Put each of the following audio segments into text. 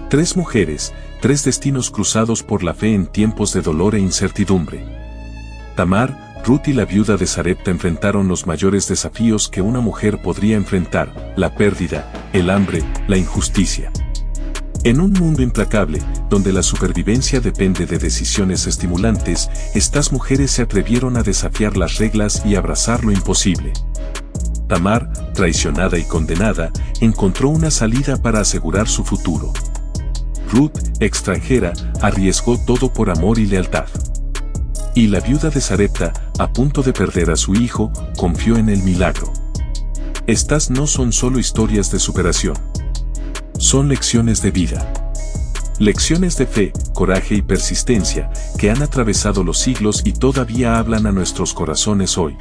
Tres mujeres, tres destinos cruzados por la fe en tiempos de dolor e incertidumbre. Tamar, Ruth y la viuda de Sarepta enfrentaron los mayores desafíos que una mujer podría enfrentar: la pérdida, el hambre, la injusticia. En un mundo implacable, donde la supervivencia depende de decisiones estimulantes, estas mujeres se atrevieron a desafiar las reglas y abrazar lo imposible. Tamar, traicionada y condenada, encontró una salida para asegurar su futuro. Ruth, extranjera, arriesgó todo por amor y lealtad. Y la viuda de Sarepta, a punto de perder a su hijo, confió en el milagro. Estas no son solo historias de superación. Son lecciones de vida. Lecciones de fe, coraje y persistencia, que han atravesado los siglos y todavía hablan a nuestros corazones hoy.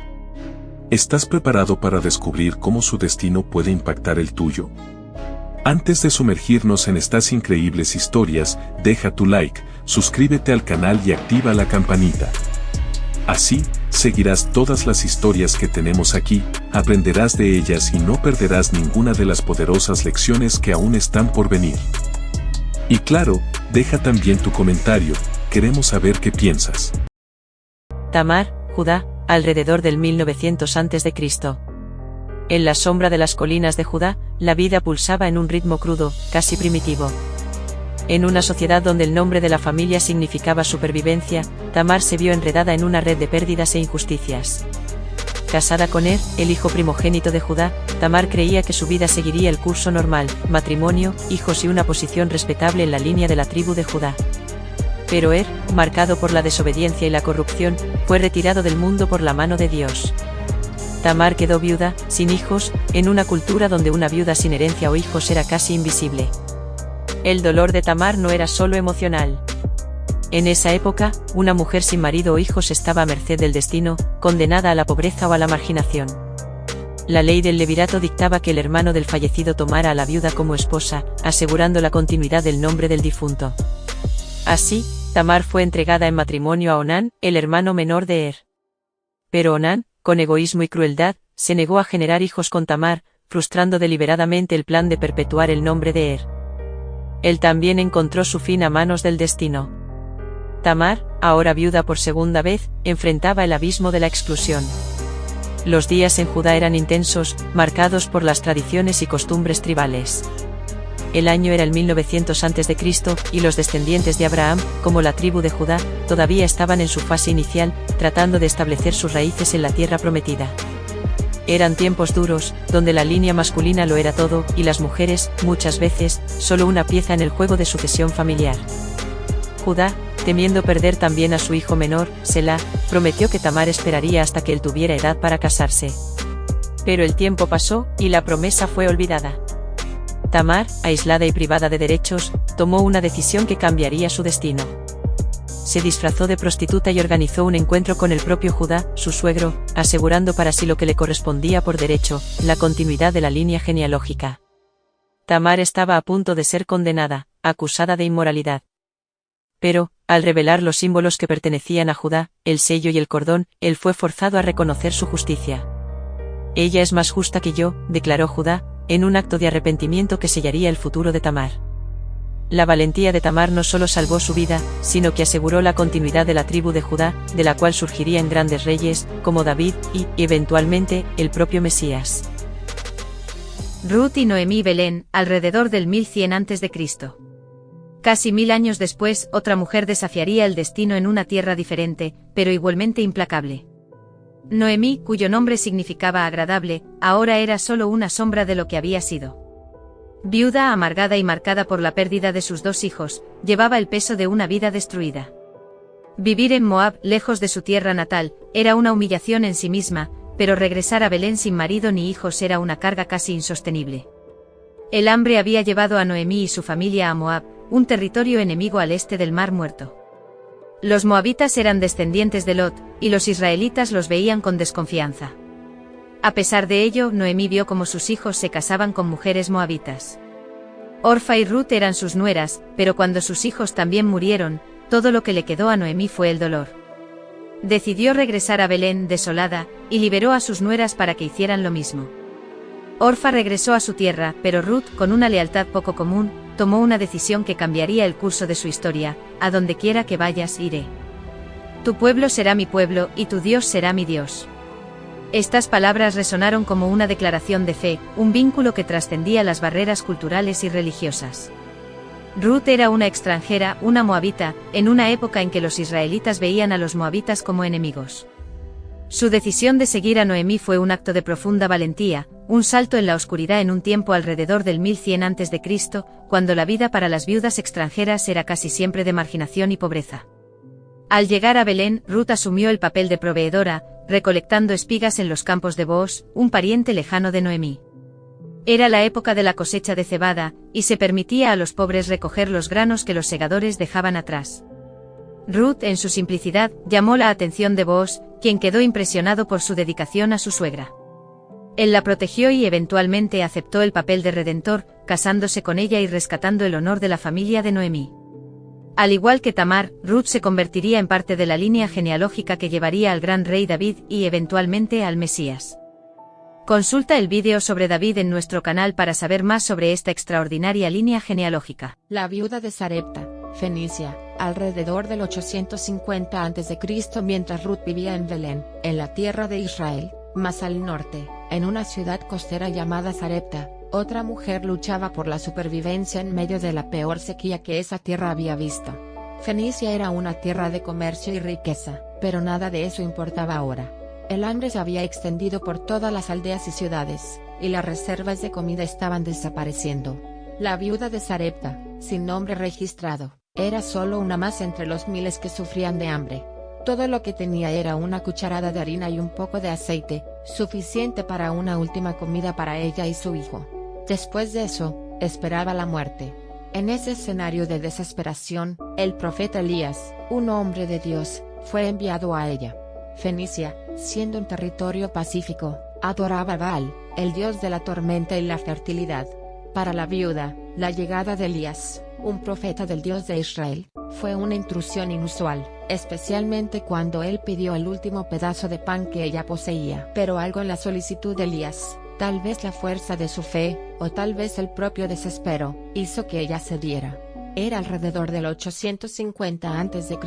¿Estás preparado para descubrir cómo su destino puede impactar el tuyo? Antes de sumergirnos en estas increíbles historias, deja tu like, suscríbete al canal y activa la campanita. Así, seguirás todas las historias que tenemos aquí, aprenderás de ellas y no perderás ninguna de las poderosas lecciones que aún están por venir. Y claro, deja también tu comentario, queremos saber qué piensas. Tamar, Judá, alrededor del 1900 a.C. En la sombra de las colinas de Judá, la vida pulsaba en un ritmo crudo, casi primitivo. En una sociedad donde el nombre de la familia significaba supervivencia, Tamar se vio enredada en una red de pérdidas e injusticias. Casada con el hijo primogénito de Judá, Tamar creía que su vida seguiría el curso normal: matrimonio, hijos y una posición respetable en la línea de la tribu de Judá. Pero marcado por la desobediencia y la corrupción, fue retirado del mundo por la mano de Dios. Tamar quedó viuda, sin hijos, en una cultura donde una viuda sin herencia o hijos era casi invisible. El dolor de Tamar no era solo emocional. En esa época, una mujer sin marido o hijos estaba a merced del destino, condenada a la pobreza o a la marginación. La ley del levirato dictaba que el hermano del fallecido tomara a la viuda como esposa, asegurando la continuidad del nombre del difunto. Así, Tamar fue entregada en matrimonio a Onán, el hermano menor de Pero Onán, con egoísmo y crueldad, se negó a generar hijos con Tamar, frustrando deliberadamente el plan de perpetuar el nombre de Él también encontró su fin a manos del destino. Tamar, ahora viuda por segunda vez, enfrentaba el abismo de la exclusión. Los días en Judá eran intensos, marcados por las tradiciones y costumbres tribales. El año era el 1900 a.C., y los descendientes de Abraham, como la tribu de Judá, todavía estaban en su fase inicial, tratando de establecer sus raíces en la tierra prometida. Eran tiempos duros, donde la línea masculina lo era todo, y las mujeres, muchas veces, solo una pieza en el juego de sucesión familiar. Judá, temiendo perder también a su hijo menor, Selah, prometió que Tamar esperaría hasta que él tuviera edad para casarse. Pero el tiempo pasó, y la promesa fue olvidada. Tamar, aislada y privada de derechos, tomó una decisión que cambiaría su destino. Se disfrazó de prostituta y organizó un encuentro con el propio Judá, su suegro, asegurando para sí lo que le correspondía por derecho: la continuidad de la línea genealógica. Tamar estaba a punto de ser condenada, acusada de inmoralidad. Pero, al revelar los símbolos que pertenecían a Judá, el sello y el cordón, él fue forzado a reconocer su justicia. Ella es más justa que yo, declaró Judá, en un acto de arrepentimiento que sellaría el futuro de Tamar. La valentía de Tamar no solo salvó su vida, sino que aseguró la continuidad de la tribu de Judá, de la cual surgirían grandes reyes, como David, y, eventualmente, el propio Mesías. Ruth y Noemí Belén, alrededor del 1100 a.C. Casi 1000 años después, otra mujer desafiaría el destino en una tierra diferente, pero igualmente implacable. Noemí, cuyo nombre significaba agradable, ahora era solo una sombra de lo que había sido. Viuda, amargada y marcada por la pérdida de sus 2 hijos, llevaba el peso de una vida destruida. Vivir en Moab, lejos de su tierra natal, era una humillación en sí misma, pero regresar a Belén sin marido ni hijos era una carga casi insostenible. El hambre había llevado a Noemí y su familia a Moab, un territorio enemigo al este del Mar Muerto. Los moabitas eran descendientes de Lot, y los israelitas los veían con desconfianza. A pesar de ello, Noemí vio cómo sus hijos se casaban con mujeres moabitas. Orfa y Ruth eran sus nueras, pero cuando sus hijos también murieron, todo lo que le quedó a Noemí fue el dolor. Decidió regresar a Belén desolada, y liberó a sus nueras para que hicieran lo mismo. Orfa regresó a su tierra, pero Ruth, con una lealtad poco común, tomó una decisión que cambiaría el curso de su historia: a donde quiera que vayas, iré. Tu pueblo será mi pueblo, y tu Dios será mi Dios. Estas palabras resonaron como una declaración de fe, un vínculo que trascendía las barreras culturales y religiosas. Ruth era una extranjera, una moabita, en una época en que los israelitas veían a los moabitas como enemigos. Su decisión de seguir a Noemí fue un acto de profunda valentía, un salto en la oscuridad en un tiempo alrededor del 1100 a.C., cuando la vida para las viudas extranjeras era casi siempre de marginación y pobreza. Al llegar a Belén, Ruth asumió el papel de proveedora, recolectando espigas en los campos de Booz, un pariente lejano de Noemí. Era la época de la cosecha de cebada, y se permitía a los pobres recoger los granos que los segadores dejaban atrás. Ruth, en su simplicidad, llamó la atención de Booz, quien quedó impresionado por su dedicación a su suegra. Él la protegió y eventualmente aceptó el papel de redentor, casándose con ella y rescatando el honor de la familia de Noemí. Al igual que Tamar, Ruth se convertiría en parte de la línea genealógica que llevaría al gran rey David y eventualmente al Mesías. Consulta el vídeo sobre David en nuestro canal para saber más sobre esta extraordinaria línea genealógica. La viuda de Sarepta, Fenicia, alrededor del 850 a.C., mientras Ruth vivía en Belén, en la tierra de Israel, más al norte, en una ciudad costera llamada Sarepta. Otra mujer luchaba por la supervivencia en medio de la peor sequía que esa tierra había visto. Fenicia era una tierra de comercio y riqueza, pero nada de eso importaba ahora. El hambre se había extendido por todas las aldeas y ciudades, y las reservas de comida estaban desapareciendo. La viuda de Sarepta, sin nombre registrado, era solo una más entre los miles que sufrían de hambre. Todo lo que tenía era una cucharada de harina y un poco de aceite, suficiente para una última comida para ella y su hijo. Después de eso, esperaba la muerte. En ese escenario de desesperación, el profeta Elías, un hombre de Dios, fue enviado a ella. Fenicia, siendo un territorio pacífico, adoraba a Baal, el dios de la tormenta y la fertilidad. Para la viuda, la llegada de Elías, un profeta del Dios de Israel, fue una intrusión inusual, especialmente cuando él pidió el último pedazo de pan que ella poseía. Pero algo en la solicitud de Elías, tal vez la fuerza de su fe, o tal vez el propio desespero, hizo que ella cediera. Era alrededor del 850 a.C.,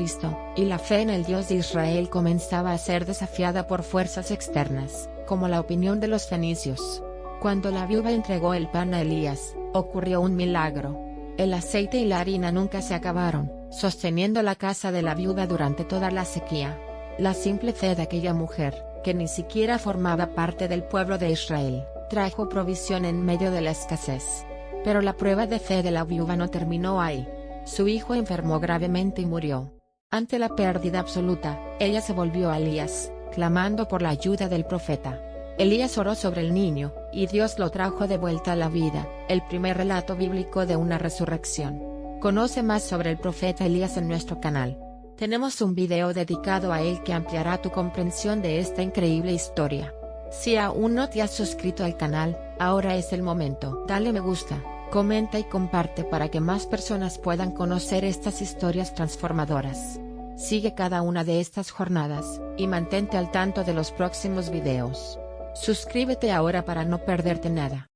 y la fe en el Dios de Israel comenzaba a ser desafiada por fuerzas externas, como la opinión de los fenicios. Cuando la viuda entregó el pan a Elías, ocurrió un milagro. El aceite y la harina nunca se acabaron, sosteniendo la casa de la viuda durante toda la sequía. La simple fe de aquella mujer, que ni siquiera formaba parte del pueblo de Israel, trajo provisión en medio de la escasez. Pero la prueba de fe de la viuda no terminó ahí. Su hijo enfermó gravemente y murió. Ante la pérdida absoluta, ella se volvió a Elías, clamando por la ayuda del profeta. Elías oró sobre el niño, y Dios lo trajo de vuelta a la vida, el primer relato bíblico de una resurrección. Conoce más sobre el profeta Elías en nuestro canal. Tenemos un video dedicado a él que ampliará tu comprensión de esta increíble historia. Si aún no te has suscrito al canal, ahora es el momento. Dale me gusta, comenta y comparte para que más personas puedan conocer estas historias transformadoras. Sigue cada una de estas jornadas, y mantente al tanto de los próximos videos. Suscríbete ahora para no perderte nada.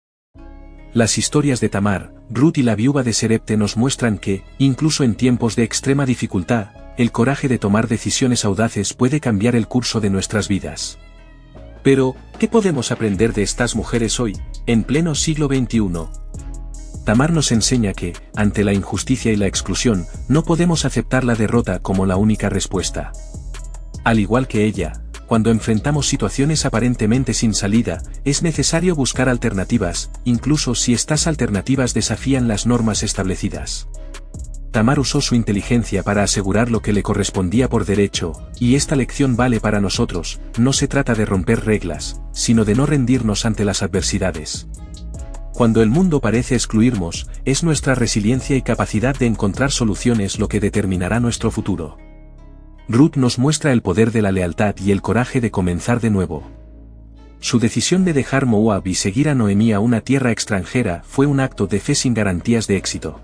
Las historias de Tamar, Ruth y la viuda de Sarepta nos muestran que, incluso en tiempos de extrema dificultad, el coraje de tomar decisiones audaces puede cambiar el curso de nuestras vidas. Pero, ¿qué podemos aprender de estas mujeres hoy, en pleno siglo XXI? Tamar nos enseña que, ante la injusticia y la exclusión, no podemos aceptar la derrota como la única respuesta. Al igual que ella, cuando enfrentamos situaciones aparentemente sin salida, es necesario buscar alternativas, incluso si estas alternativas desafían las normas establecidas. Tamar usó su inteligencia para asegurar lo que le correspondía por derecho, y esta lección vale para nosotros. No se trata de romper reglas, sino de no rendirnos ante las adversidades. Cuando el mundo parece excluirnos, es nuestra resiliencia y capacidad de encontrar soluciones lo que determinará nuestro futuro. Ruth nos muestra el poder de la lealtad y el coraje de comenzar de nuevo. Su decisión de dejar Moab y seguir a Noemí a una tierra extranjera fue un acto de fe sin garantías de éxito.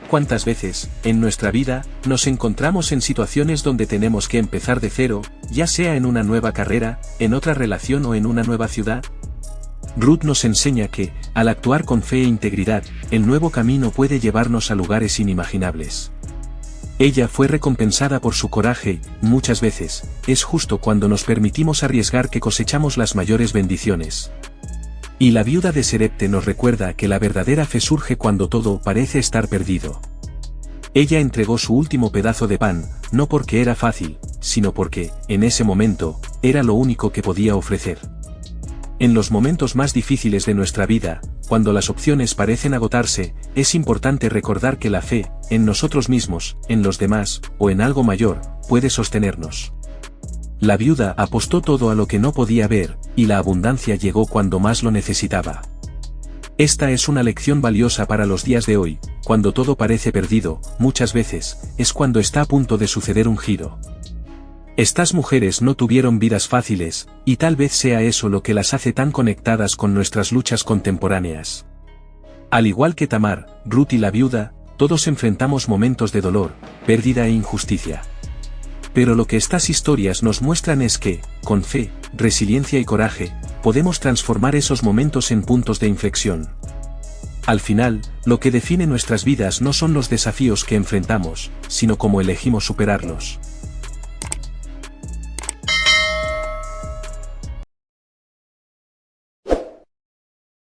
¿Cuántas veces, en nuestra vida, nos encontramos en situaciones donde tenemos que empezar de cero, ya sea en una nueva carrera, en otra relación o en una nueva ciudad? Ruth nos enseña que, al actuar con fe e integridad, el nuevo camino puede llevarnos a lugares inimaginables. Ella fue recompensada por su coraje, y, muchas veces, es justo cuando nos permitimos arriesgar que cosechamos las mayores bendiciones. Y la viuda de Sarepta nos recuerda que la verdadera fe surge cuando todo parece estar perdido. Ella entregó su último pedazo de pan, no porque era fácil, sino porque, en ese momento, era lo único que podía ofrecer. En los momentos más difíciles de nuestra vida, cuando las opciones parecen agotarse, es importante recordar que la fe, en nosotros mismos, en los demás, o en algo mayor, puede sostenernos. La viuda apostó todo a lo que no podía ver, y la abundancia llegó cuando más lo necesitaba. Esta es una lección valiosa para los días de hoy, cuando todo parece perdido, muchas veces, es cuando está a punto de suceder un giro. Estas mujeres no tuvieron vidas fáciles, y tal vez sea eso lo que las hace tan conectadas con nuestras luchas contemporáneas. Al igual que Tamar, Ruth y la viuda, todos enfrentamos momentos de dolor, pérdida e injusticia. Pero lo que estas historias nos muestran es que, con fe, resiliencia y coraje, podemos transformar esos momentos en puntos de inflexión. Al final, lo que define nuestras vidas no son los desafíos que enfrentamos, sino cómo elegimos superarlos.